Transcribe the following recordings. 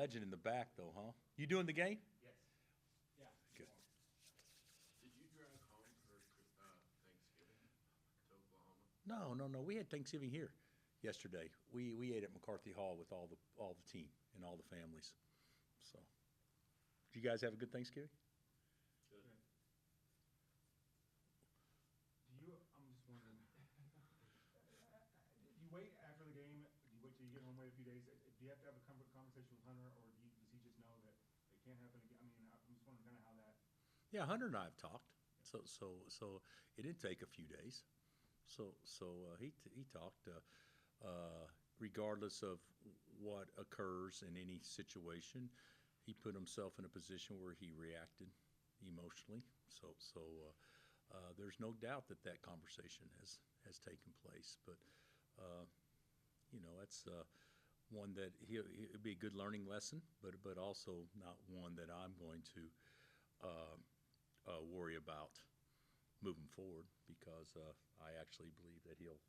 legend in the back, though, huh? You doing the game? Yes. Yeah. Good. Did you drive home for Thanksgiving to Oklahoma? No. We had Thanksgiving here yesterday. We ate at McCarthy Hall with all the team and all the families. So, did you guys have a good Thanksgiving? Good. I'm just wondering, do you wait after the game? Do you wait till you get home, wait a few days? Do you have to have a conversation with Hunter, or does he just know that it can't happen again? I mean, I'm just wondering kind of how that. Yeah, Hunter and I have talked. So it did take a few days. He talked. Regardless of what occurs in any situation, he put himself in a position where he reacted emotionally. There's no doubt that conversation has taken place. But it's one that it'd be a good learning lesson, but also not one that I'm going to worry about moving forward, because I actually believe that he'll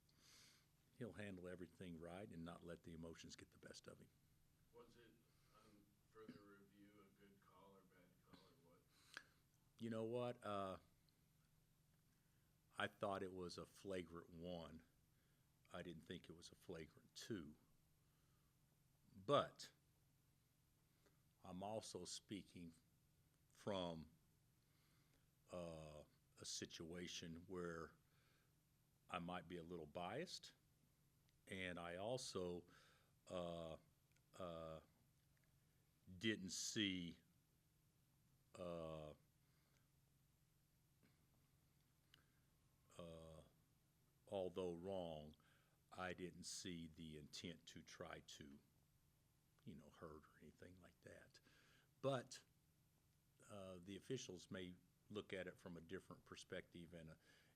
handle everything right and not let the emotions get the best of him. Was it, on further review, a good call or bad call or what? You know what? I thought it was a flagrant 1. I didn't think it was a flagrant 2. But I'm also speaking from a situation where I might be a little biased, and I also didn't see although wrong, I didn't see the intent to try to, hurt or anything like that. But the officials may look at it from a different perspective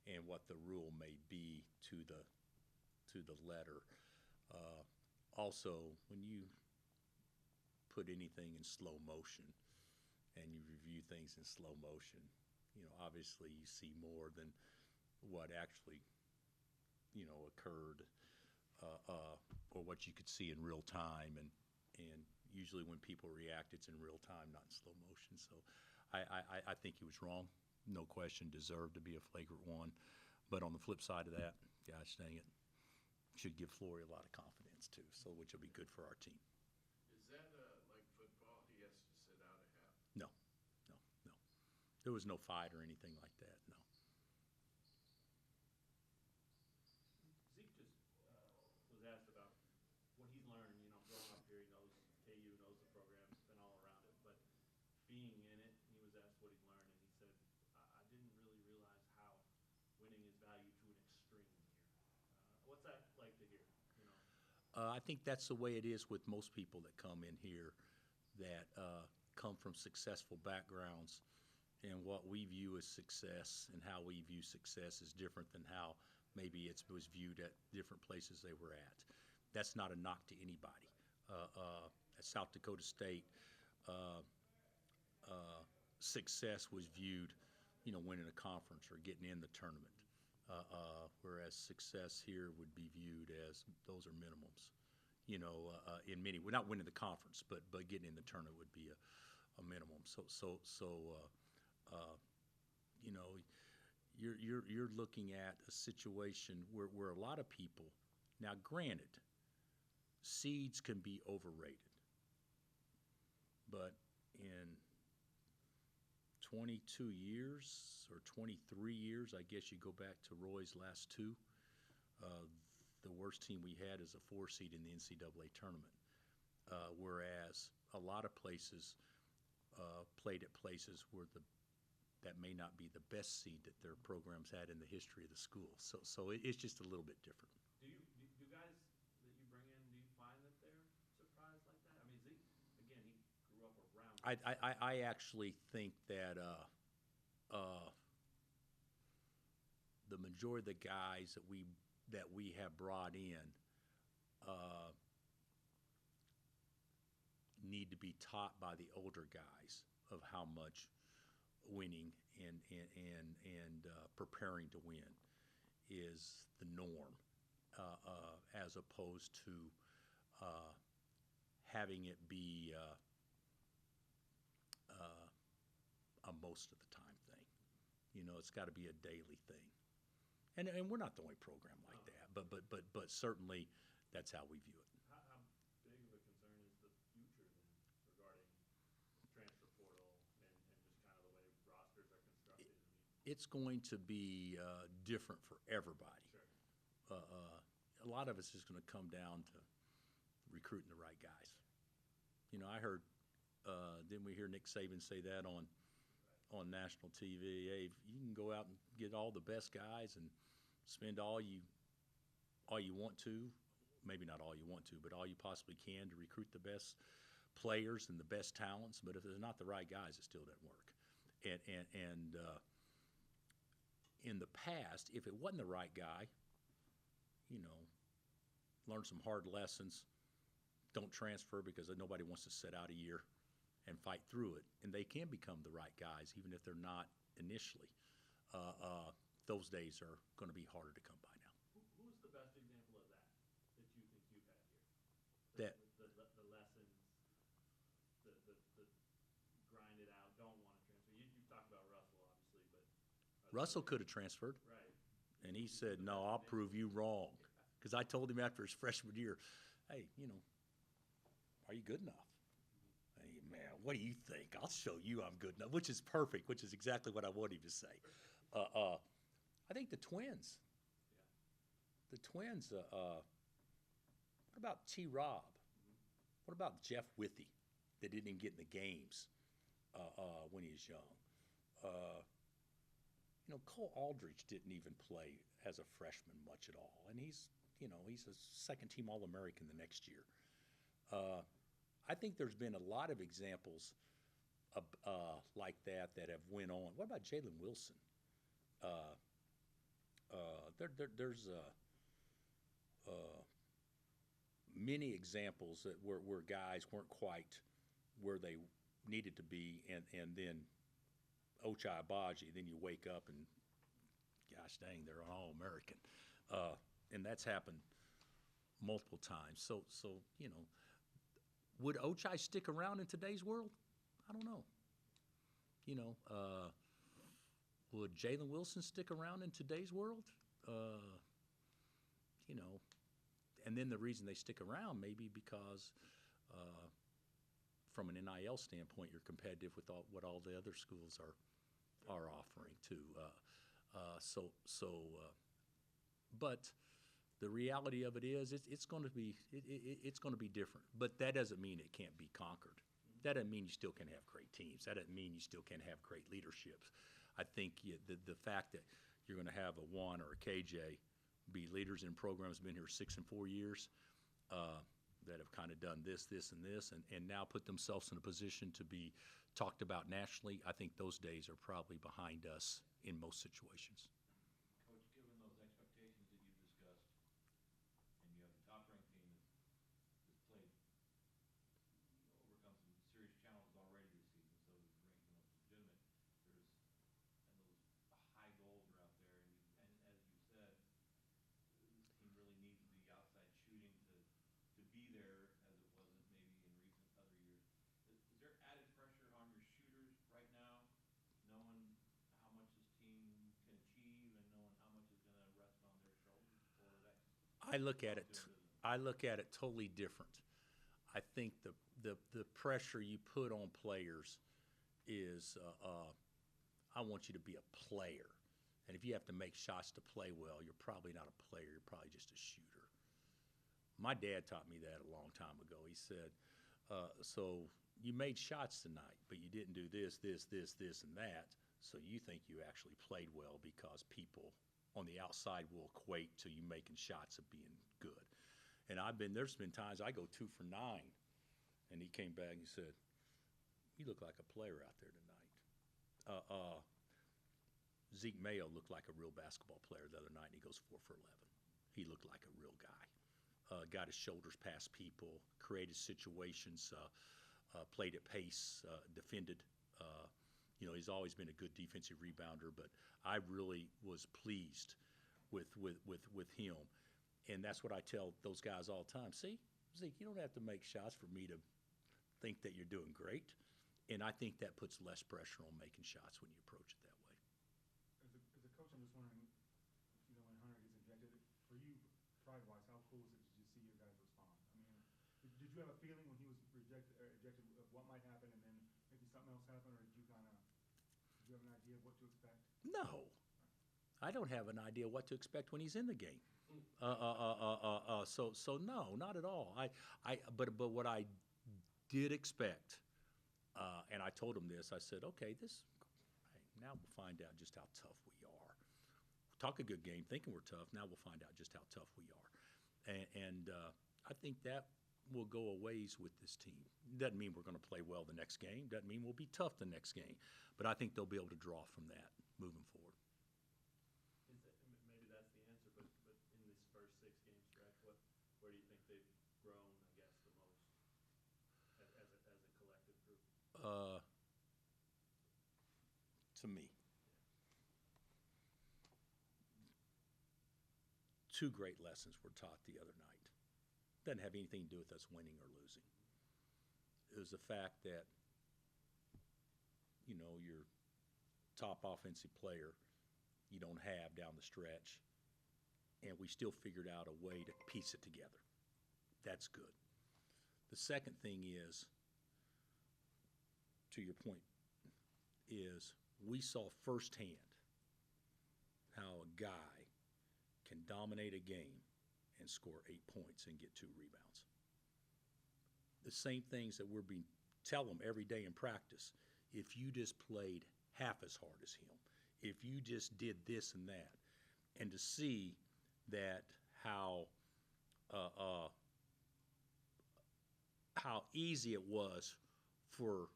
and what the rule may be to the letter. Also, when you put anything in slow motion and you review things in slow motion, obviously you see more than what actually, occurred, or what you could see in real time. And usually when people react, it's in real time, not in slow motion. So I think he was wrong. No question, deserved to be a flagrant 1. But on the flip side of that, gosh dang it, should give Flory a lot of confidence too, so which will be good for our team. Is that like football? He has to sit out a half? No. There was no fight or anything like that, no. Zeke just was asked about what he's learned, growing up here. He knows KU, knows the program, been all around it. But being in it, he was asked what he'd learned, and he said, I didn't really realize how winning is valued to an extreme here. What's that like to hear? I think that's the way it is with most people that come in here that come from successful backgrounds, and what we view as success and how we view success is different than how maybe it was viewed at different places they were at. That's not a knock to anybody. At South Dakota State, success was viewed, winning a conference or getting in the tournament. Whereas success here would be viewed as those are minimums. In many, we're not winning the conference, but getting in the tournament would be a minimum. You're looking at a situation where a lot of people, now granted, seeds can be overrated, but in 22 years or 23 years, I guess you go back to Roy's last 2, the worst team we had is a 4 seed in the NCAA tournament, whereas a lot of places played at places where that may not be the best seed that their programs had in the history of the school. So it's just a little bit different. Do guys that you bring in, do you find that they're surprised like that? I mean, Zeke, again, he grew up around. I actually think that the majority of the guys that we have brought in need to be taught by the older guys of how much winning and preparing to win is the norm, as opposed to having it be most of the time thing. You know, it's got to be a daily thing. And we're not the only program like that, but certainly that's how we view it. How big of a concern is the future then regarding transfer portal and just kind of the way rosters are constructed? I mean, It's going to be different for everybody. sure. A lot of it's just going to come down to recruiting the right guys. You know, I heard, didn't we hear Nick Saban say that on national TV? Hey, you can go out and get all the best guys and spend all you want to, maybe not all you want to, but all you possibly can to recruit the best players and the best talents. But if there's not the right guys, it still doesn't work. And in the past, if it wasn't the right guy, you know, learn some hard lessons. Don't transfer because nobody wants to sit out a year and fight through it. And they can become the right guys, even if they're not initially. Those days are going to be harder to come by now. Who's the best example of that you think you've had here? That The lessons, the grind it out, don't want to transfer. You talked about Russell, obviously, but Russell could have transferred, right. and he said, "No, I'll prove you wrong." Because I told him after his freshman year, "Hey, you know, are you good enough?" Hey, man, what do you think? I'll show you I'm good enough, which is perfect, which is exactly what I want him to say. I think the Twins. Yeah. The Twins, what about T-Rob? What about Jeff Withey that didn't even get in the games when he was young? You know, Cole Aldridge didn't even play as a freshman much at all, and he's a second-team All-American the next year. I think there's been a lot of examples like that have went on. What about Jalen Wilson? There's many examples where guys weren't quite where they needed to be, and then Ochai Agbaji, then you wake up and, gosh dang, they're an All-American. And that's happened multiple times. So you know, would Ochai stick around in today's world? I don't know. You know, would Jalen Wilson stick around in today's world? You know, and then the reason they stick around maybe because from an NIL standpoint, you're competitive with what all the other schools are offering too. But the reality of it is, it's going to be different. But that doesn't mean it can't be conquered. That doesn't mean you still can't have great teams. That doesn't mean you still can't have great leaderships. I think the fact that you're going to have a Juan or a KJ be leaders in programs been here 6 and 4 years that have kind of done this, and this, and now put themselves in a position to be talked about nationally, I think those days are probably behind us in most situations. Coach, given those expectations that you discussed, and you have the top-ranked team that's played, overcome some serious challenges already this season, so the ranking looks legitimate. And those high goals are out there, and as you said, this team really needs the outside shooting to be there as it wasn't maybe in recent other years. Is there added pressure on your shooters right now, knowing how much this team can achieve and knowing how much is going to rest on their shoulders? Or that I look at it totally different. I think the pressure you put on players is I want you to be a player. And if you have to make shots to play well, you're probably not a player. You're probably just a shooter. My dad taught me that a long time ago. He said, so you made shots tonight, but you didn't do this, and that. So you think you actually played well because people on the outside will equate to you making shots of being good. And there's been times I go 2 for 9, and he came back and he said, "You look like a player out there tonight." Zeke Mayo looked like a real basketball player the other night, and he goes 4 for 11. He looked like a real guy. Got his shoulders past people, created situations, played at pace, defended. You know, he's always been a good defensive rebounder, but I really was pleased with him. And that's what I tell those guys all the time. See, Zeke, you don't have to make shots for me to think that you're doing great. And I think that puts less pressure on making shots when you approach it that way. As a coach, I'm just wondering, when Hunter gets ejected, for you, pride-wise, how cool is it to just see your guys respond? I mean, did you have a feeling when he was ejected of what might happen, and then maybe something else happened, or did you have an idea of what to expect? No, I don't have an idea what to expect when he's in the game. So no, not at all. But what I did expect, and I told him this. I said, okay, hey, now we'll find out just how tough we are. Talk a good game, thinking we're tough. Now we'll find out just how tough we are, and I think that will go a ways with this team. Doesn't mean we're going to play well the next game. Doesn't mean we'll be tough the next game. But I think they'll be able to draw from that moving forward. Maybe that's the answer, but in this first 6-game stretch, where do you think they've grown, I guess, the most as a collective group? To me, two great lessons were taught the other night. Doesn't have anything to do with us winning or losing. It was the fact that, your top offensive player you don't have down the stretch, and we still figured out a way to piece it together. That's good. The second thing is, to your point, is we saw firsthand how a guy can dominate a game and score 8 points and get 2 rebounds. The same things that tell them every day in practice. If you just played half as hard as him, if you just did this and that, and to see that how easy it was for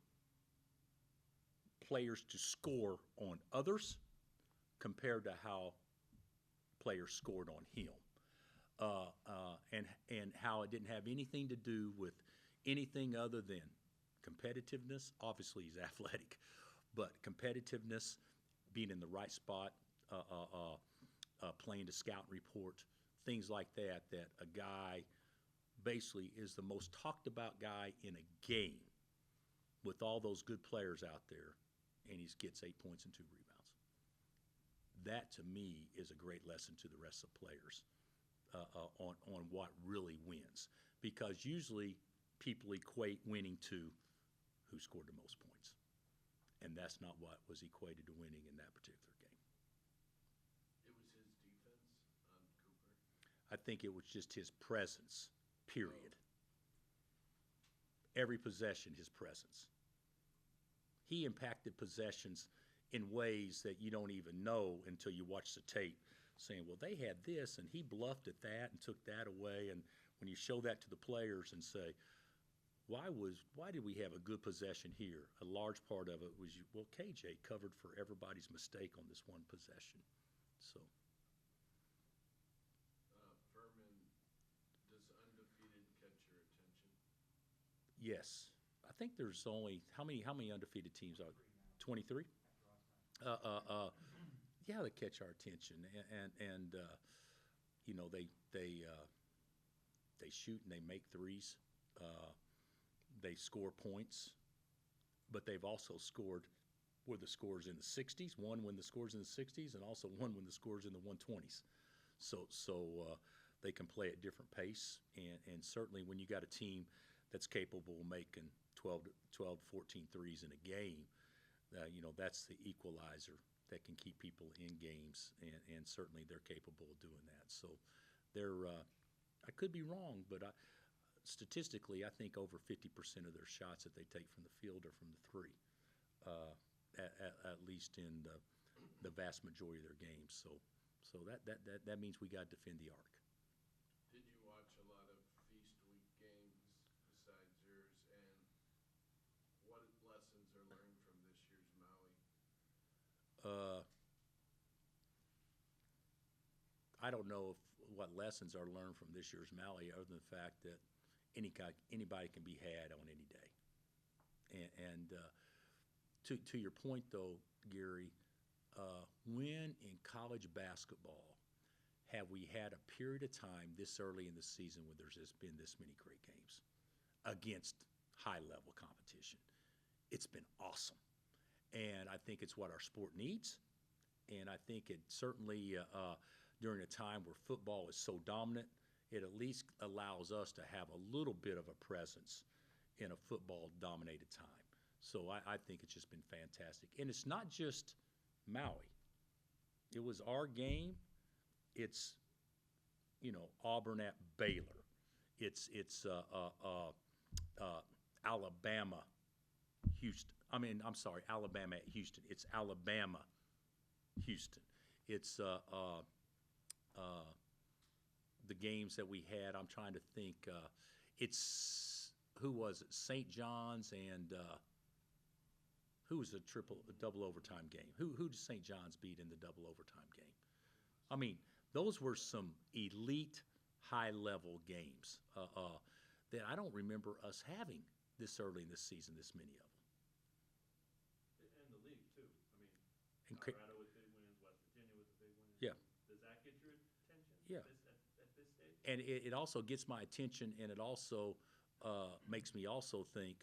players to score on others compared to how players scored on him. And how it didn't have anything to do with anything other than competitiveness. Obviously, he's athletic, but competitiveness, being in the right spot, playing to scout and report, things like that, that a guy basically is the most talked about guy in a game with all those good players out there, and he gets 8 points and 2 rebounds. That, to me, is a great lesson to the rest of the players on what really wins. Because usually people equate winning to who scored the most points. And that's not what was equated to winning in that particular game. It was his defense on Cooper? I think it was just his presence, period. Every possession, his presence. He impacted possessions in ways that you don't even know until you watch the tape, saying, well, they had this, and he bluffed at that and took that away. And when you show that to the players and say, why did we have a good possession here? A large part of it was, well, KJ covered for everybody's mistake on this one possession. So. Furman, does undefeated catch your attention? Yes. I think there's only, how many undefeated teams are there? 23? Yeah, they catch our attention, and they shoot and they make threes. They score points, but they've also scored where the scores in the 60s. One when the scores in the 60s, and also one when the scores in the 120s. So they can play at different pace, and certainly when you got a team that's capable of making 12 to 14 threes in a game, that's the equalizer that can keep people in games, and certainly they're capable of doing that. So I could be wrong, but statistically, I think over 50% of their shots that they take from the field are from the three, at least in the vast majority of their games. So that means we got to defend the arc. Did you watch a lot of Feast Week games besides yours, and what lessons are learned from this year's Maui? I don't know what lessons are learned from this year's Maui, other than the fact that anybody can be had on any day. And to your point, though, Gary, when in college basketball have we had a period of time this early in the season where there's just been this many great games against high-level competition? it's been awesome. And I think it's what our sport needs. And I think it certainly, during a time where football is so dominant, it at least allows us to have a little bit of a presence in a football-dominated time. So I think it's just been fantastic. And it's not just Maui. It was our game. It's, Auburn at Baylor. It's Alabama, Houston. Alabama at Houston. It's Alabama, Houston. It's the games that we had. I'm trying to think. Who was it? St. John's and who was a double overtime game? Who did St. John's beat in the double overtime game? I mean, those were some elite, high-level games that I don't remember us having this early in the season. This many of them. And the league too. I mean, And Colorado with big wins, West Virginia with a big win. Yeah. Does that get your attention? Yeah. At this stage? And it also gets my attention, and it also makes me also think,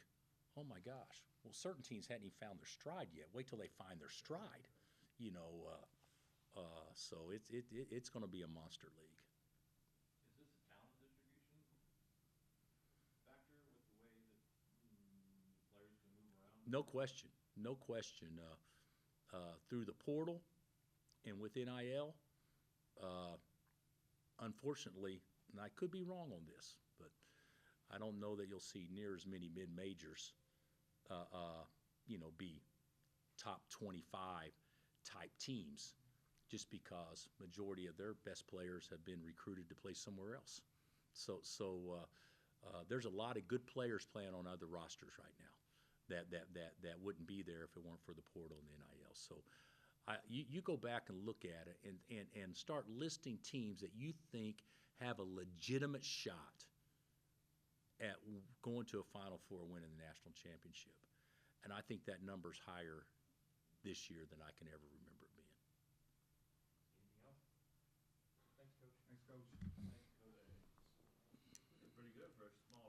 oh my gosh, well, certain teams hadn't even found their stride yet. Wait till they find their stride, So it's going to be a monster league. Is this a talent distribution factor with the way that players can move around? No question, no question. Through the portal and with NIL, unfortunately, and I could be wrong on this, but I don't know that you'll see near as many mid-majors, be top 25 type teams, just because majority of their best players have been recruited to play somewhere else. So there's a lot of good players playing on other rosters right now that wouldn't be there if it weren't for the portal and the NIL. So you go back and look at it and start listing teams that you think have a legitimate shot at going to a Final Four, winning the national championship. And I think that number's higher this year than I can ever remember it being. Anything else? Thanks, Coach. Thanks, Coach. Thanks, Coach. We did pretty good for a small